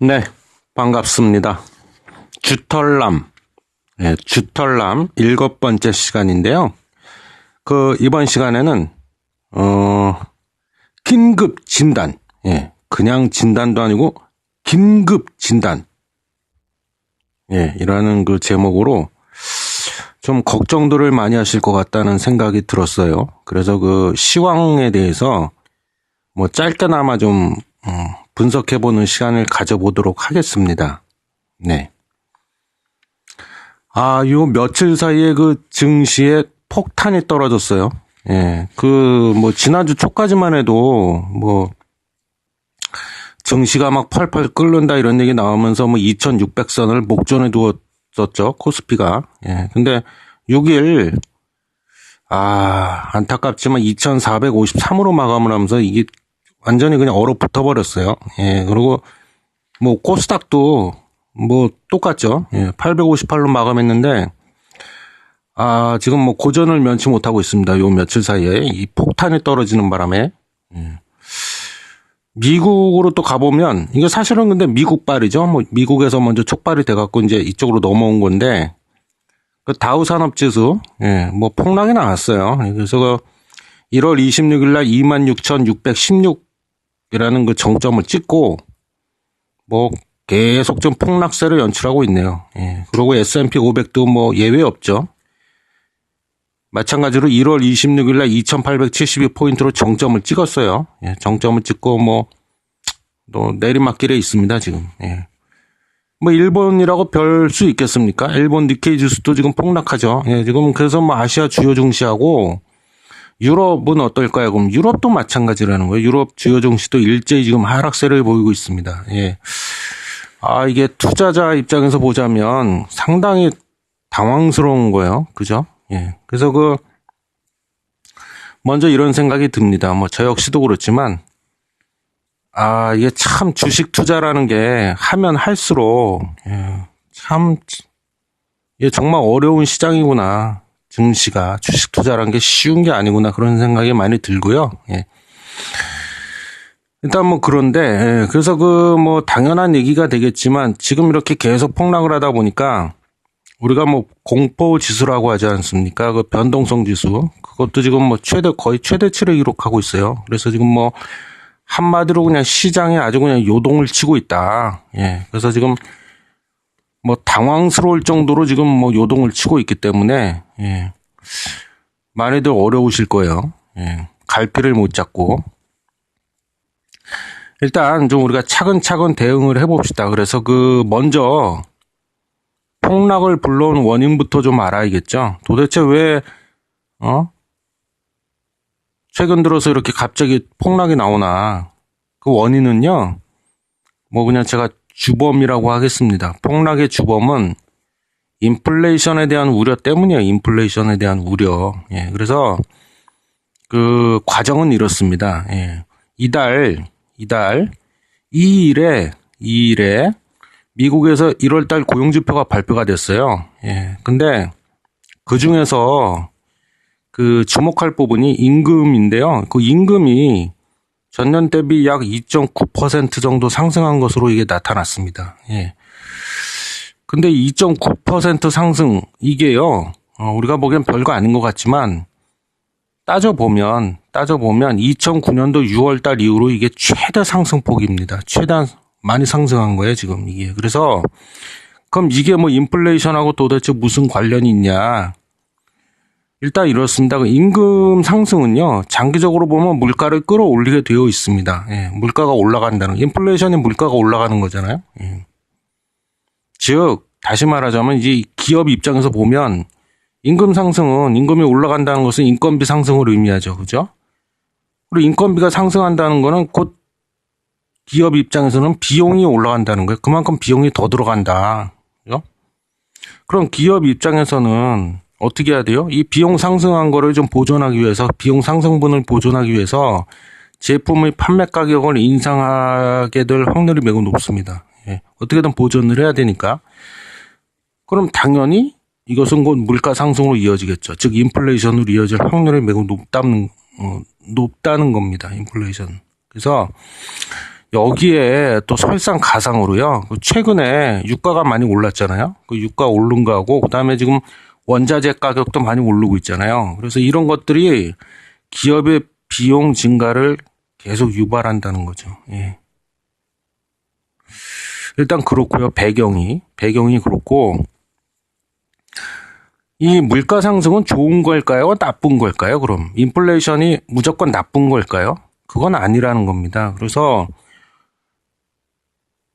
네, 반갑습니다. 주털남, 주털남 7번째 시간인데요. 이번 시간에는, 긴급 진단, 그냥 진단도 아니고, 긴급 진단, 이라는 그 제목으로 좀 걱정들을 많이 하실 것 같다는 생각이 들었어요. 그래서 그 시황에 대해서 뭐 짧게나마 좀, 분석해보는 시간을 가져보도록 하겠습니다. 네. 요 며칠 사이에 그 증시에 폭탄이 떨어졌어요. 지난주 초까지만 해도 증시가 막 펄펄 끓는다 이런 얘기 나오면서 2600선을 목전에 두었었죠. 코스피가. 근데 6일, 안타깝지만 2453으로 마감을 하면서 이게 완전히 그냥 얼어붙어 버렸어요. 그리고 코스닥도 똑같죠. 858로 마감했는데, 지금 고전을 면치 못하고 있습니다. 요 며칠 사이에 이 폭탄이 떨어지는 바람에. 미국으로 또 가보면, 이거 사실은 근데 미국발이죠. 미국에서 먼저 촉발이 돼갖고 이제 이쪽으로 넘어온 건데, 그 다우 산업지수, 폭락이 나왔어요. 그래서 1월 26일 날 26,616이라는 그 정점을 찍고, 계속 좀 폭락세를 연출하고 있네요. 그리고 S&P 500도 예외 없죠. 마찬가지로 1월 26일 날 2,872포인트로 정점을 찍었어요. 정점을 찍고 또 내리막길에 있습니다, 지금. 일본이라고 별 수 있겠습니까? 일본 니케이 지수도 지금 폭락하죠. 지금 그래서 아시아 주요 증시하고 유럽은 어떨까요? 그럼 유럽도 마찬가지라는 거예요. 유럽 주요 증시도 일제히 지금 하락세를 보이고 있습니다. 이게 투자자 입장에서 보자면 상당히 당황스러운 거예요. 그죠? 그래서 먼저 이런 생각이 듭니다. 저 역시도 그렇지만, 이게 참 주식 투자라는 게 하면 할수록, 이게 정말 어려운 시장이구나. 증시가 주식 투자라는 게 쉬운 게 아니구나. 그런 생각이 많이 들고요. 일단 그런데, 그래서 당연한 얘기가 되겠지만, 지금 이렇게 계속 폭락을 하다 보니까, 우리가 공포 지수라고 하지 않습니까? 그 변동성 지수. 그것도 지금 거의 최대치를 기록하고 있어요. 그래서 지금 한마디로 그냥 시장에 아주 그냥 요동을 치고 있다. 그래서 지금 당황스러울 정도로 지금 요동을 치고 있기 때문에, 많이들 어려우실 거예요. 갈피를 못 잡고. 일단 좀 우리가 차근차근 대응을 해봅시다. 그래서 먼저, 폭락을 불러온 원인부터 좀 알아야겠죠. 도대체 왜, 최근 들어서 이렇게 갑자기 폭락이 나오나. 그 원인은요, 그냥 제가 주범이라고 하겠습니다. 폭락의 주범은 인플레이션에 대한 우려 때문이에요. 인플레이션에 대한 우려. 그래서 그 과정은 이렇습니다. 이달 2일에 미국에서 1월달 고용지표가 발표가 됐어요. 근데 그 중에서 주목할 부분이 임금인데요. 그 임금이 전년 대비 약 2.9% 정도 상승한 것으로 이게 나타났습니다. 근데 2.9% 상승, 이게요, 우리가 보기엔 별거 아닌 것 같지만, 따져보면 2009년도 6월달 이후로 이게 최대 상승폭입니다. 최대 많이 상승한 거예요, 지금 이게. 그래서, 그럼 이게 인플레이션하고 도대체 무슨 관련이 있냐. 일단 이렇습니다. 임금 상승은요, 장기적으로 보면 물가를 끌어올리게 되어 있습니다. 물가가 올라간다는, 인플레이션이 물가가 올라가는 거잖아요. 즉, 다시 말하자면 이제 기업 입장에서 보면 임금 상승은, 임금이 올라간다는 것은 인건비 상승을 의미하죠. 그죠? 그리고 인건비가 상승한다는 거는 곧 기업 입장에서는 비용이 올라간다는 거예요. 그만큼 비용이 더 들어간다. 그죠? 그럼 기업 입장에서는 어떻게 해야 돼요? 이 비용 상승한 거를 좀 보존하기 위해서, 비용 상승분을 보존하기 위해서 제품의 판매 가격을 인상하게 될 확률이 매우 높습니다. 어떻게든 보존을 해야 되니까. 그럼 당연히 이것은 곧 물가 상승으로 이어지겠죠. 즉 인플레이션으로 이어질 확률이 매우 높다는 겁니다. 인플레이션. 그래서 여기에 또 설상가상으로요. 최근에 유가가 많이 올랐잖아요. 그 유가 오른 거하고 그다음에 지금 원자재 가격도 많이 오르고 있잖아요. 그래서 이런 것들이 기업의 비용 증가를 계속 유발한다는 거죠. 예. 일단 그렇고요. 배경이 그렇고 이 물가 상승은 좋은 걸까요? 나쁜 걸까요? 그럼 인플레이션이 무조건 나쁜 걸까요? 그건 아니라는 겁니다. 그래서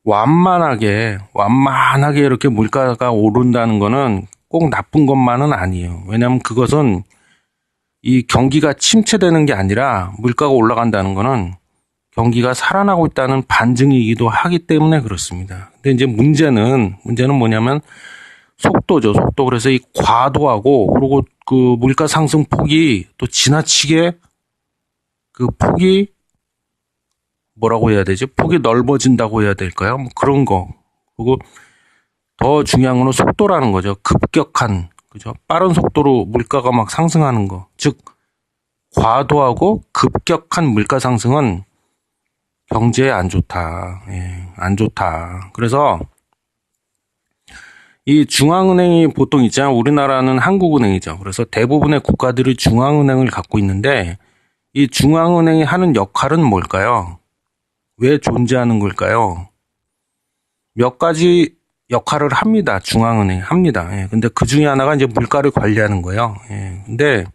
완만하게 이렇게 물가가 오른다는 거는 꼭 나쁜 것만은 아니에요. 왜냐하면 그것은 이 경기가 침체되는 게 아니라 물가가 올라간다는 거는 경기가 살아나고 있다는 반증이기도 하기 때문에 그렇습니다. 근데 이제 문제는 뭐냐면 속도죠, 속도. 그래서 이 과도하고 그리고 그 물가 상승 폭이 또 지나치게 그 폭이 뭐라고 해야 되지? 폭이 넓어진다고 해야 될까요? 뭐 그런 거. 그리고 더 중요한 건 속도라는 거죠. 급격한, 그죠? 빠른 속도로 물가가 막 상승하는 거. 즉, 과도하고 급격한 물가 상승은 경제에 안 좋다. 예, 안 좋다. 그래서 이 중앙은행이 보통 있잖아요. 우리나라는 한국은행이죠. 그래서 대부분의 국가들이 중앙은행을 갖고 있는데 이 중앙은행이 하는 역할은 뭘까요? 왜 존재하는 걸까요? 몇 가지 역할을 합니다. 중앙은행이 합니다. 예, 근데 그 중에 하나가 이제 물가를 관리하는 거예요. 예, 근데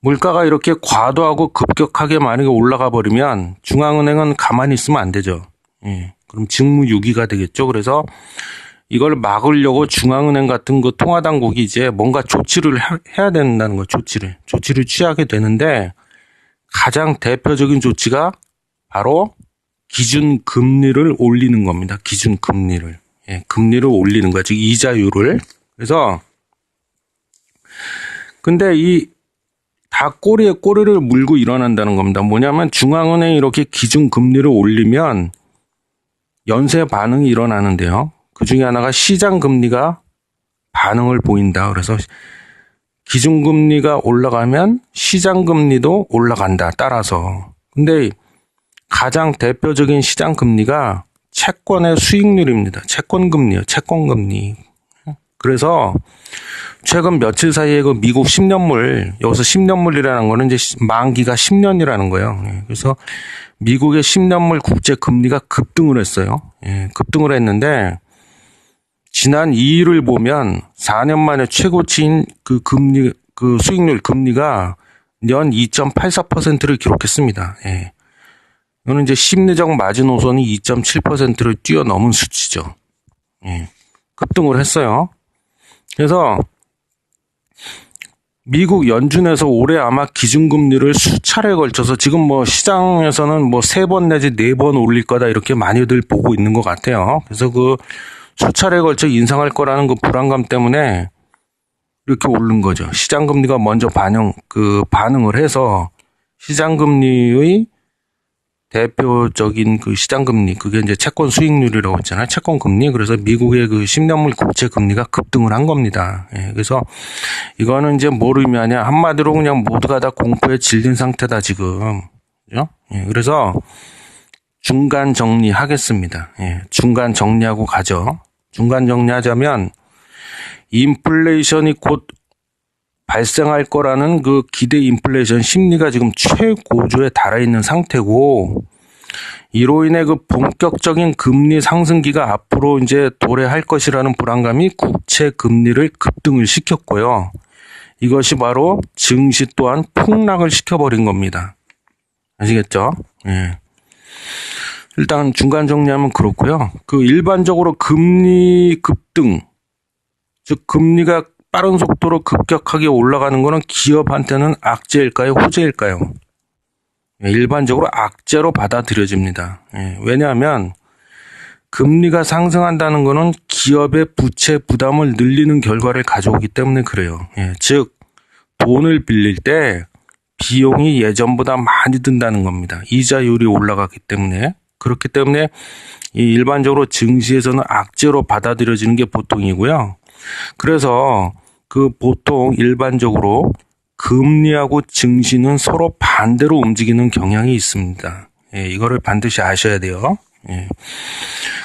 물가가 이렇게 과도하고 급격하게 만약에 올라가 버리면 중앙은행은 가만히 있으면 안 되죠. 예, 그럼 직무유기가 되겠죠. 그래서 이걸 막으려고 중앙은행 같은 그 통화당국이 이제 뭔가 조치를 해야 된다는 거예요. 조치를 취하게 되는데 가장 대표적인 조치가 바로 기준금리를 올리는 겁니다. 기준금리를. 예, 금리를 올리는 거야. 즉 이자율을. 그래서 근데 이 다 꼬리에 꼬리를 물고 일어난다는 겁니다. 뭐냐면 중앙은행이 이렇게 기준금리를 올리면 연쇄 반응이 일어나는데요. 그 중에 하나가 시장금리가 반응을 보인다. 그래서 기준금리가 올라가면 시장금리도 올라간다. 따라서. 근데 가장 대표적인 시장금리가 채권의 수익률입니다. 채권금리요. 채권금리. 그래서 최근 며칠 사이에 그 미국 10년물, 여기서 10년물이라는 거는 이제 만기가 10년이라는 거예요. 그래서 미국의 10년물 국채 금리가 급등을 했어요. 예, 급등을 했는데 지난 2일을 보면 4년 만에 최고치인 그 금리, 그 수익률 금리가 연 2.84%를 기록했습니다. 예. 이거는 이제 심리적 마지노선이 2.7%를 뛰어넘은 수치죠. 예. 급등을 했어요. 그래서 미국 연준에서 올해 아마 기준금리를 수차례에 걸쳐서 지금 뭐 시장에서는 뭐 3번 내지 4번 올릴 거다 이렇게 많이들 보고 있는 것 같아요. 그래서 그 수차례에 걸쳐 인상할 거라는 그 불안감 때문에 이렇게 오른 거죠. 시장금리가 먼저 반응을 해서 시장금리의 대표적인 그 시장금리, 그게 이제 채권 수익률이라고 했잖아요. 채권금리. 그래서 미국의 그 10년물 국채 금리가 급등을 한 겁니다. 예, 그래서 이거는 이제 뭘 의미하냐. 한마디로 그냥 모두가 다 공포에 질린 상태다, 지금. 그죠? 예, 그래서 중간 정리하겠습니다. 예, 중간 정리하고 가죠. 중간 정리하자면 인플레이션이 곧 발생할 거라는 그 기대 인플레이션 심리가 지금 최고조에 달아있는 상태고, 이로 인해 그 본격적인 금리 상승기가 앞으로 이제 도래할 것이라는 불안감이 국채 금리를 급등을 시켰고요. 이것이 바로 증시 또한 폭락을 시켜버린 겁니다. 아시겠죠? 예. 일단 중간 정리하면 그렇고요. 그 일반적으로 금리 급등, 즉 금리가 빠른 속도로 급격하게 올라가는 것은 기업한테는 악재일까요? 호재일까요? 일반적으로 악재로 받아들여집니다. 왜냐하면 금리가 상승한다는 것은 기업의 부채 부담을 늘리는 결과를 가져오기 때문에 그래요. 즉 돈을 빌릴 때 비용이 예전보다 많이 든다는 겁니다. 이자율이 올라가기 때문에. 그렇기 때문에 일반적으로 증시에서는 악재로 받아들여지는 게 보통이고요. 그래서 그 보통 일반적으로 금리하고 증시는 서로 반대로 움직이는 경향이 있습니다. 예, 이거를 반드시 아셔야 돼요. 예.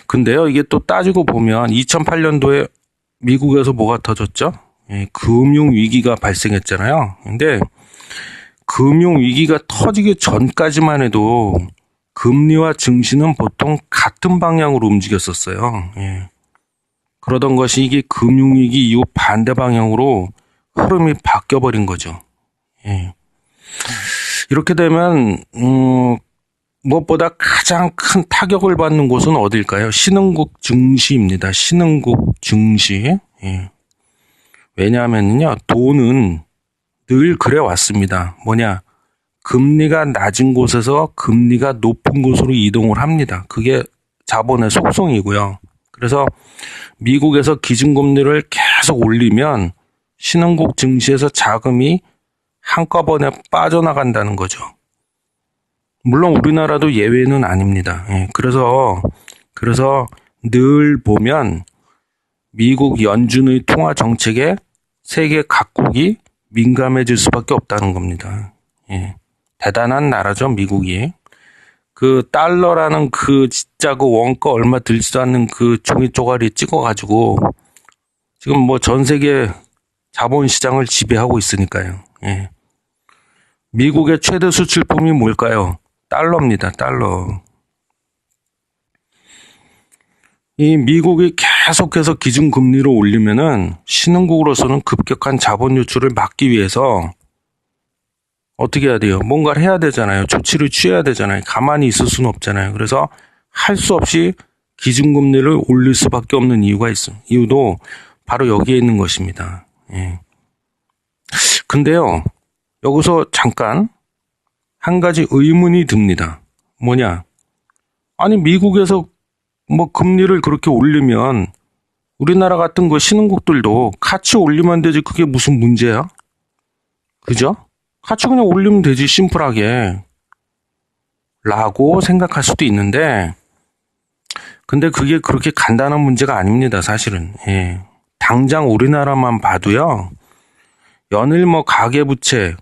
근데요, 이게 또 따지고 보면 2008년도에 미국에서 뭐가 터졌죠? 예, 금융위기가 발생했잖아요. 근데 금융위기가 터지기 전까지만 해도 금리와 증시는 보통 같은 방향으로 움직였었어요. 예. 그러던 것이 이게 금융위기 이후 반대 방향으로 흐름이 바뀌어버린 거죠. 예. 이렇게 되면 무엇보다 가장 큰 타격을 받는 곳은 어딜까요? 신흥국 증시입니다. 신흥국 증시. 예. 왜냐하면요, 돈은 늘 그래 왔습니다. 뭐냐? 금리가 낮은 곳에서 금리가 높은 곳으로 이동을 합니다. 그게 자본의 속성이고요. 그래서 미국에서 기준금리를 계속 올리면 신흥국 증시에서 자금이 한꺼번에 빠져나간다는 거죠. 물론 우리나라도 예외는 아닙니다. 예, 그래서 늘 보면 미국 연준의 통화 정책에 세계 각국이 민감해질 수밖에 없다는 겁니다. 예, 대단한 나라죠, 미국이. 그 달러라는 그 진짜 그 원가 얼마 들지도 않는 그 종이 쪼가리 찍어가지고 지금 뭐 전 세계 자본시장을 지배하고 있으니까요. 예. 미국의 최대 수출품이 뭘까요? 달러입니다. 달러. 이 미국이 계속해서 기준금리를 올리면은 신흥국으로서는 급격한 자본 유출을 막기 위해서 어떻게 해야 돼요? 뭔가를 해야 되잖아요. 조치를 취해야 되잖아요. 가만히 있을 수는 없잖아요. 그래서 할 수 없이 기준금리를 올릴 수밖에 없는 이유가 있어요. 이유도 바로 여기에 있는 것입니다. 예. 근데요, 여기서 잠깐 한 가지 의문이 듭니다. 뭐냐? 아니, 미국에서 뭐 금리를 그렇게 올리면 우리나라 같은 그 신흥국들도 같이 올리면 되지. 그게 무슨 문제야? 그죠? 같이 그냥 올리면 되지, 심플하게. 라고 생각할 수도 있는데, 근데 그게 그렇게 간단한 문제가 아닙니다, 사실은. 예. 당장 우리나라만 봐도요, 연일 뭐 가계부채,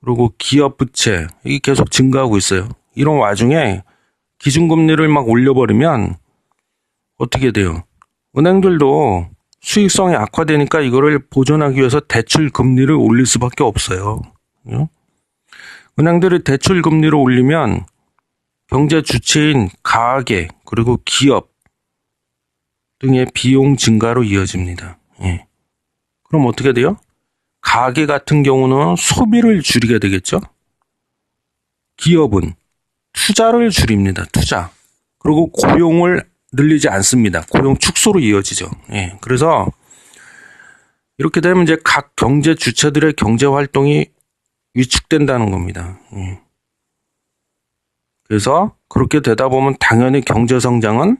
그리고 기업부채, 이게 계속 증가하고 있어요. 이런 와중에 기준금리를 막 올려버리면 어떻게 돼요? 은행들도 수익성이 악화되니까 이거를 보존하기 위해서 대출 금리를 올릴 수밖에 없어요. 은행들이 대출 금리를 올리면 경제 주체인 가계 그리고 기업 등의 비용 증가로 이어집니다. 예. 그럼 어떻게 돼요? 가계 같은 경우는 소비를 줄이게 되겠죠? 기업은 투자를 줄입니다. 투자. 그리고 고용을 늘리지 않습니다. 고용 축소로 이어지죠. 예. 그래서 이렇게 되면 이제 각 경제 주체들의 경제 활동이 위축된다는 겁니다. 예. 그래서 그렇게 되다 보면 당연히 경제 성장은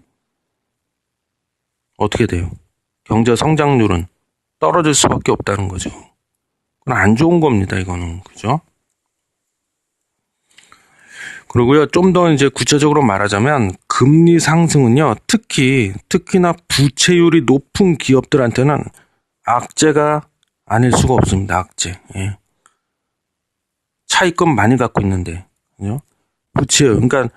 어떻게 돼요? 경제 성장률은 떨어질 수밖에 없다는 거죠. 그건 안 좋은 겁니다, 이거는. 그죠? 그리고요, 좀 더 이제 구체적으로 말하자면, 금리 상승은요, 특히나 부채율이 높은 기업들한테는 악재가 아닐 수가 없습니다, 악재. 예. 차입금 많이 갖고 있는데, 그죠? 부채율, 그러니까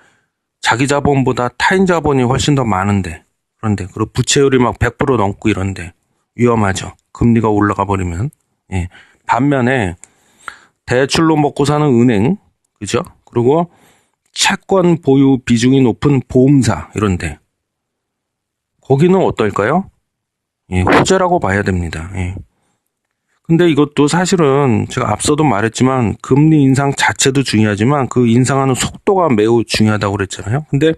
자기 자본보다 타인 자본이 훨씬 더 많은데, 그런데, 그리고 부채율이 막 100% 넘고 이런데, 위험하죠. 금리가 올라가 버리면. 예. 반면에, 대출로 먹고 사는 은행, 그죠? 그리고 채권 보유 비중이 높은 보험사, 이런데, 거기는 어떨까요? 예, 호재라고 봐야 됩니다. 예. 근데 이것도 사실은 제가 앞서도 말했지만 금리 인상 자체도 중요하지만 그 인상하는 속도가 매우 중요하다고 그랬잖아요. 근데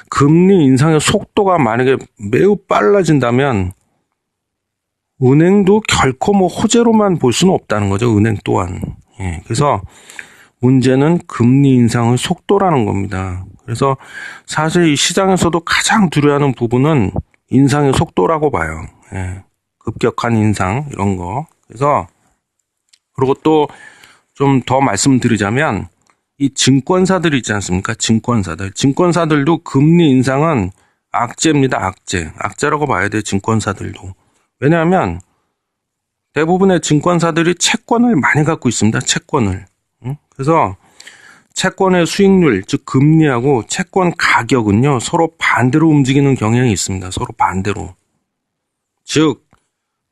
금리 인상의 속도가 만약에 매우 빨라진다면 은행도 결코 뭐 호재로만 볼 수는 없다는 거죠. 은행 또한. 예, 그래서 문제는 금리 인상의 속도라는 겁니다. 그래서 사실 이 시장에서도 가장 두려워하는 부분은 인상의 속도라고 봐요. 예, 급격한 인상 이런 거. 그래서 그리고 또 좀 더 말씀드리자면 이 증권사들 있지 않습니까? 증권사들도 금리 인상은 악재입니다. 악재라고 봐야 돼요. 증권사들도. 왜냐하면 대부분의 증권사들이 채권을 많이 갖고 있습니다. 채권을. 그래서 채권의 수익률, 즉 금리하고 채권 가격은요, 서로 반대로 움직이는 경향이 있습니다. 서로 반대로. 즉,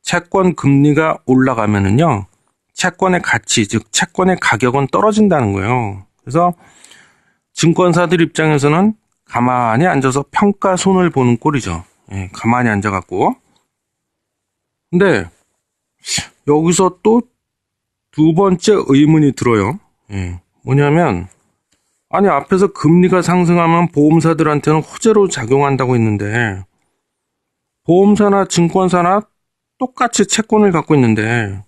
채권 금리가 올라가면은요, 채권의 가치, 즉 채권의 가격은 떨어진다는 거예요. 그래서 증권사들 입장에서는 가만히 앉아서 평가손을 보는 꼴이죠. 예, 가만히 앉아갖고. 근데 여기서 또 두 번째 의문이 들어요. 예, 뭐냐면 아니 앞에서 금리가 상승하면 보험사들한테는 호재로 작용한다고 했는데 보험사나 증권사나 똑같이 채권을 갖고 있는데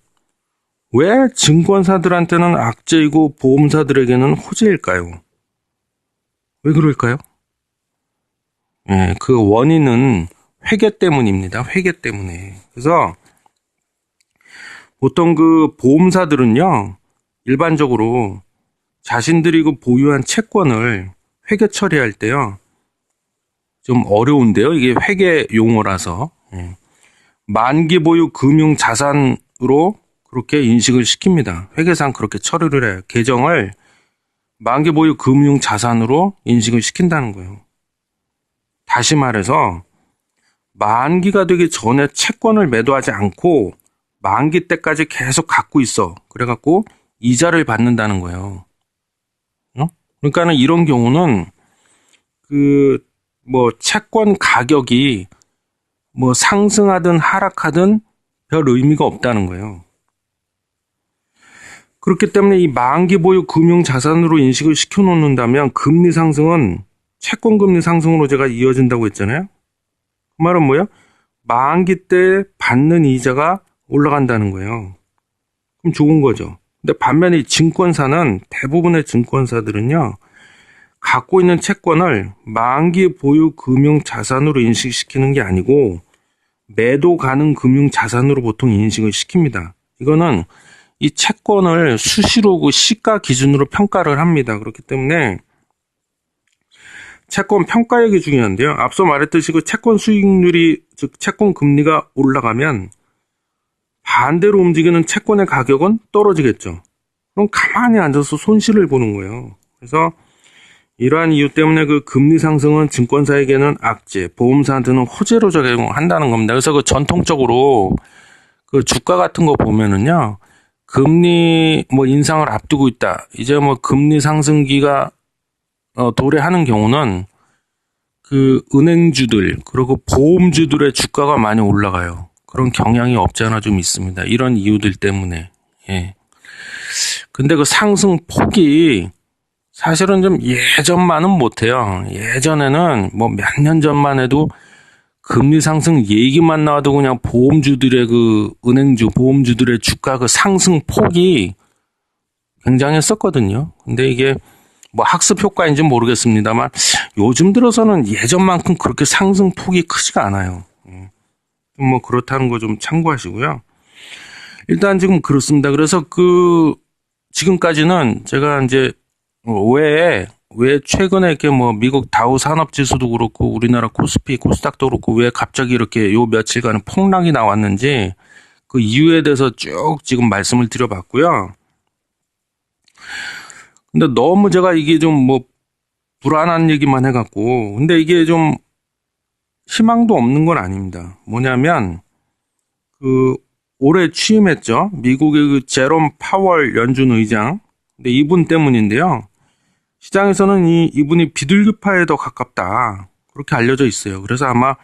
왜 증권사들한테는 악재이고 보험사들에게는 호재일까요? 왜 그럴까요? 예, 그 원인은 회계 때문입니다. 회계 때문에. 그래서 보통 그 보험사들은요, 일반적으로 자신들이 그 보유한 채권을 회계 처리할 때요, 좀 어려운데요. 이게 회계 용어라서. 예. 만기 보유 금융 자산으로 그렇게 인식을 시킵니다. 회계상 그렇게 처리를 해요. 계정을 만기 보유 금융 자산으로 인식을 시킨다는 거예요. 다시 말해서 만기가 되기 전에 채권을 매도하지 않고 만기 때까지 계속 갖고 있어. 그래갖고 이자를 받는다는 거예요. 그러니까는 이런 경우는 채권 가격이 상승하든 하락하든 별 의미가 없다는 거예요. 그렇기 때문에 이 만기 보유 금융 자산으로 인식을 시켜놓는다면 금리 상승은 채권 금리 상승으로 제가 이어진다고 했잖아요. 그 말은 뭐야? 만기 때 받는 이자가 올라간다는 거예요. 그럼 좋은 거죠. 근데 반면에 증권사는 대부분의 증권사들은요. 갖고 있는 채권을 만기 보유 금융 자산으로 인식시키는 게 아니고 매도 가능 금융 자산으로 보통 인식을 시킵니다. 이거는 이 채권을 수시로 그 시가 기준으로 평가를 합니다. 그렇기 때문에 채권 평가액이 중요한데요. 앞서 말했듯이 그 채권 수익률이, 즉 채권 금리가 올라가면 반대로 움직이는 채권의 가격은 떨어지겠죠. 그럼 가만히 앉아서 손실을 보는 거예요. 그래서 이러한 이유 때문에 그 금리 상승은 증권사에게는 악재, 보험사한테는 호재로 작용한다는 겁니다. 그래서 그 전통적으로 그 주가 같은 거 보면은요, 금리 인상을 앞두고 있다. 이제 금리 상승기가 도래하는 경우는 그 은행주들 그리고 보험주들의 주가가 많이 올라가요. 그런 경향이 없지 않아 좀 있습니다. 이런 이유들 때문에. 예. 근데 그 상승 폭이 사실은 좀 예전만은 못해요. 예전에는 몇 년 전만 해도 금리 상승 얘기만 나와도 그냥 보험주들의 그 은행주, 보험주들의 주가 그 상승 폭이 굉장했었거든요. 근데 이게 학습 효과인지는 모르겠습니다만 요즘 들어서는 예전만큼 그렇게 상승 폭이 크지가 않아요. 그렇다는 거 좀 참고하시고요. 일단 지금 그렇습니다. 그래서 지금까지는 제가 이제 왜 최근에 이렇게 미국 다우 산업지수도 그렇고 우리나라 코스피, 코스닥도 그렇고 왜 갑자기 이렇게 요 며칠간 폭락이 나왔는지 그 이유에 대해서 쭉 지금 말씀을 드려봤고요. 근데 너무 제가 이게 좀 불안한 얘기만 해갖고 근데 이게 좀 희망도 없는 건 아닙니다. 뭐냐면 올해 취임했죠. 미국의 그 제롬 파월 연준 의장. 근데 이분 때문인데요. 시장에서는 이분이 비둘기파에 더 가깝다. 그렇게 알려져 있어요. 그래서 아마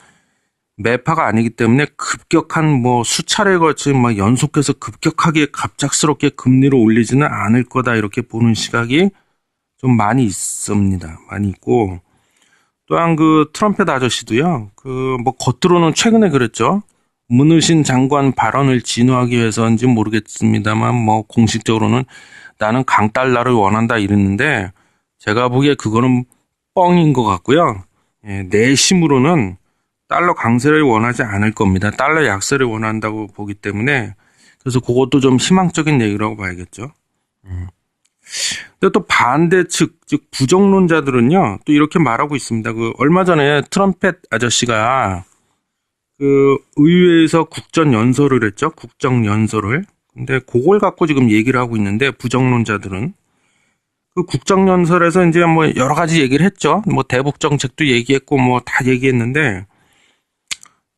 매파가 아니기 때문에 급격한 수차례에 걸친 연속해서 급격하게 갑작스럽게 금리를 올리지는 않을 거다. 이렇게 보는 시각이 좀 많이 있습니다. 많이 있고. 또한 트럼펫 아저씨도요. 겉으로는 최근에 그랬죠. 문우신 장관 발언을 진화하기 위해서인지 모르겠습니다만 공식적으로는 나는 강달러를 원한다 이랬는데 제가 보기에 그거는 뻥인 것 같고요. 예, 내심으로는 달러 강세를 원하지 않을 겁니다. 달러 약세를 원한다고 보기 때문에 그래서 그것도 좀 희망적인 얘기라고 봐야겠죠. 근데 또 반대측, 즉 부정론자들은요, 또 이렇게 말하고 있습니다. 얼마 전에 트럼펫 아저씨가 의회에서 국정연설을 했죠. 국정연설을. 근데 그걸 갖고 지금 얘기를 하고 있는데 부정론자들은 그 국정연설에서 이제 뭐 여러 가지 얘기를 했죠. 뭐 대북 정책도 얘기했고 뭐 다 얘기했는데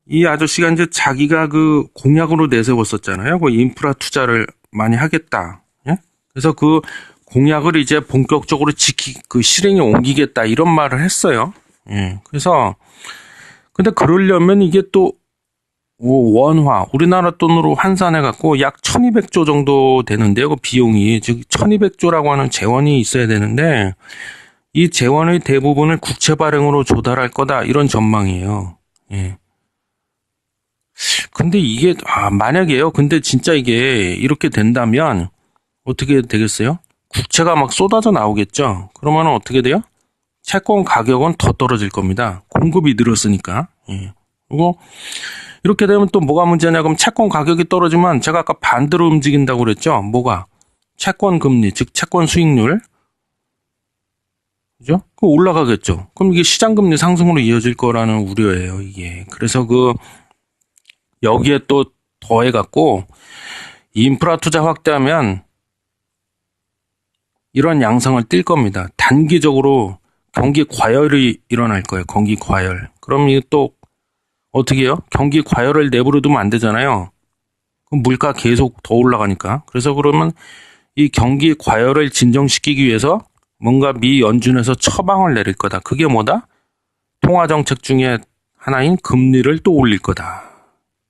이 아저씨가 이제 자기가 그 공약으로 내세웠었잖아요. 그 인프라 투자를 많이 하겠다. 예? 그래서 그 공약을 이제 본격적으로 그 실행에 옮기겠다 이런 말을 했어요. 예. 그래서 근데 그러려면 이게 또 원화 우리나라 돈으로 환산해 갖고 약 1200조 정도 되는데요. 그 비용이 즉 1200조라고 하는 재원이 있어야 되는데 이 재원의 대부분을 국채 발행으로 조달할 거다 이런 전망이에요. 예. 근데 이게 만약에요. 근데 진짜 이게 이렇게 된다면 어떻게 되겠어요? 국채가 막 쏟아져 나오겠죠. 그러면 어떻게 돼요? 채권 가격은 더 떨어질 겁니다. 공급이 늘었으니까. 예. 그리고 이렇게 되면 또 뭐가 문제냐? 그럼 채권 가격이 떨어지면 제가 아까 반대로 움직인다고 그랬죠. 뭐가? 채권 금리, 즉 채권 수익률, 그죠? 그 올라가겠죠. 그럼 이게 시장 금리 상승으로 이어질 거라는 우려예요. 이게. 그래서 여기에 또 더해갖고 인프라 투자 확대하면 이런 양상을 띌 겁니다. 단기적으로 경기 과열이 일어날 거예요. 경기 과열. 그럼 이게 또 어떻게 해요? 경기 과열을 내버려 두면 안 되잖아요. 그럼 물가 계속 더 올라가니까. 그래서 그러면 이 경기 과열을 진정시키기 위해서 뭔가 미 연준에서 처방을 내릴 거다. 그게 뭐다? 통화정책 중에 하나인 금리를 또 올릴 거다.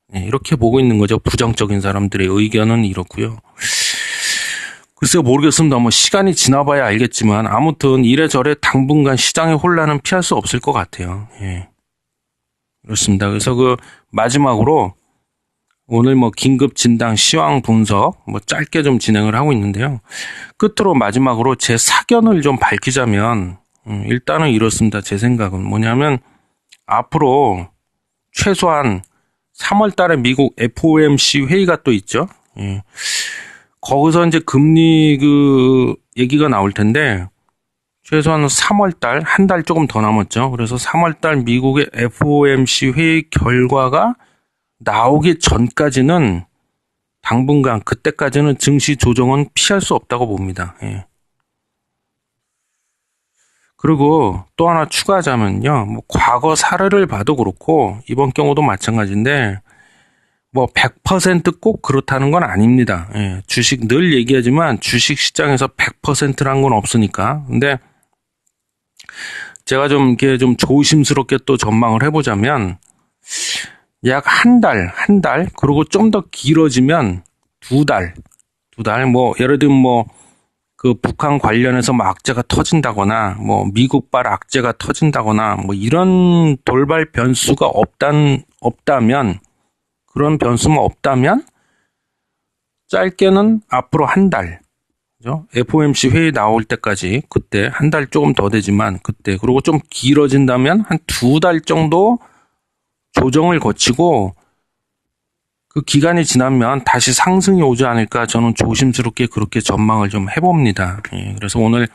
네, 이렇게 보고 있는 거죠. 부정적인 사람들의 의견은 이렇고요. 글쎄요, 모르겠습니다. 뭐 시간이 지나봐야 알겠지만 아무튼 이래저래 당분간 시장의 혼란은 피할 수 없을 것 같아요. 예. 그렇습니다. 그래서 마지막으로 오늘 뭐 긴급 진단 시황 분석 뭐 짧게 좀 진행을 하고 있는데요. 끝으로 마지막으로 제 사견을 좀 밝히자면 일단은 이렇습니다. 제 생각은 뭐냐면 앞으로 최소한 3월 달에 미국 FOMC 회의가 또 있죠. 예. 거기서 이제 금리 얘기가 나올 텐데 최소한 3월 달, 한 달 조금 더 남았죠. 그래서 3월 달 미국의 FOMC 회의 결과가 나오기 전까지는 당분간 그때까지는 증시 조정은 피할 수 없다고 봅니다. 예. 그리고 또 하나 추가하자면요. 뭐 과거 사례를 봐도 그렇고 이번 경우도 마찬가지인데 뭐 100% 꼭 그렇다는 건 아닙니다. 예. 주식 늘 얘기하지만 주식 시장에서 100%란 건 없으니까. 근데 제가 좀 이렇게 좀 조심스럽게 또 전망을 해보자면 약 한 달, 그리고 좀 더 길어지면 두 달, 뭐 예를 들면 뭐 북한 관련해서 뭐 악재가 터진다거나 뭐 미국발 악재가 터진다거나 뭐 이런 돌발 변수가 없다면 그런 변수만 없다면 짧게는 앞으로 한 달, 그죠? FOMC 회의 나올 때까지 그때 한 달 조금 더 되지만 그때 그리고 좀 길어진다면 한 두 달 정도 조정을 거치고 그 기간이 지나면 다시 상승이 오지 않을까 저는 조심스럽게 그렇게 전망을 좀 해봅니다. 예, 그래서 오늘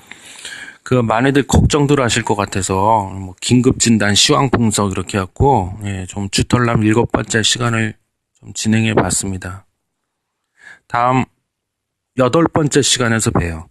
많이들 걱정들 하실 것 같아서 뭐 긴급 진단 시황 분석 이렇게 해갖고 좀 주털남 7번째 시간을 좀 진행해 봤습니다. 다음 8번째 시간에서 봬요.